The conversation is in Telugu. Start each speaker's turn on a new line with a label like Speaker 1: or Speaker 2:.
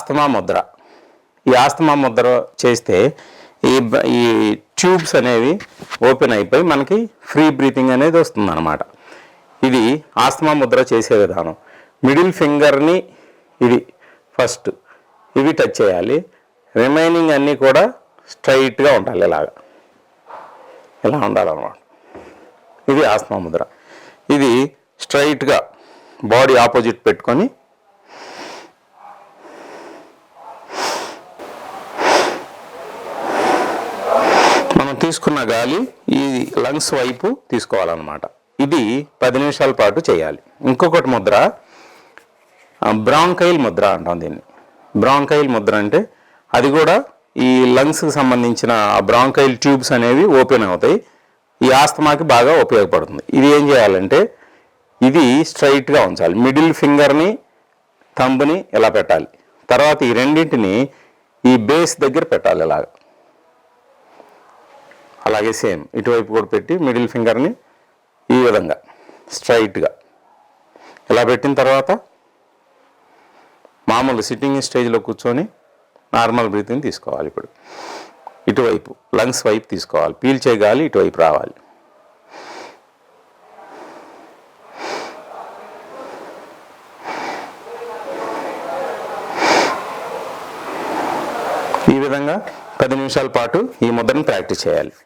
Speaker 1: ఆస్తమా ముద్ర. ఈ ఆస్తమా ముద్ర చేస్తే ఈ ట్యూబ్స్ అనేవి ఓపెన్ అయిపోయి మనకి ఫ్రీ బ్రీతింగ్ అనేది వస్తుందన్నమాట. ఇది ఆస్తమా ముద్ర చేసే విధానం. మిడిల్ ఫింగర్ని ఇది ఫస్ట్ ఇవి టచ్ చేయాలి. రిమైనింగ్ అన్నీ కూడా స్ట్రైట్గా ఉండాలి, ఇలా ఉండాలన్నమాట. ఇది ఆస్తమా ముద్ర. ఇది స్ట్రైట్గా బాడీ ఆపోజిట్ పెట్టుకొని మనం తీసుకున్న గాలి ఈ లంగ్స్ వైపు తీసుకోవాలన్నమాట. ఇది 10 నిమిషాల పాటు చేయాలి. ఇంకొకటి ముద్ర బ్రాంకైల్ ముద్ర అంటాం దీన్ని. బ్రాంకైల్ ముద్ర అంటే అది కూడా ఈ లంగ్స్కి సంబంధించిన బ్రాంకైల్ ట్యూబ్స్ అనేవి ఓపెన్ అవుతాయి. ఈ ఆస్తమాకి బాగా ఉపయోగపడుతుంది. ఇది ఏం చేయాలంటే ఇది స్ట్రైట్గా ఉంచాలి. మిడిల్ ఫింగర్ని థంబ్ని ఇలా పెట్టాలి. తర్వాత ఈ రెండింటిని ఈ బేస్ దగ్గర పెట్టాలి అలాగే సేమ్ ఇటువైపు కూడా పెట్టి మిడిల్ ఫింగర్ని ఈ విధంగా స్ట్రైట్గా ఇలా పెట్టిన తర్వాత మామూలు సిట్టింగ్ స్టేజ్లో కూర్చొని నార్మల్ బ్రీతింగ్ తీసుకోవాలి. ఇప్పుడు ఇటువైపు లంగ్స్ వైపు తీసుకోవాలి. పీల్చే గాలి ఇటువైపు రావాలి. ఈ విధంగా 10 నిమిషాల పాటు ఈ ముద్రను ప్రాక్టీస్ చేయాలి.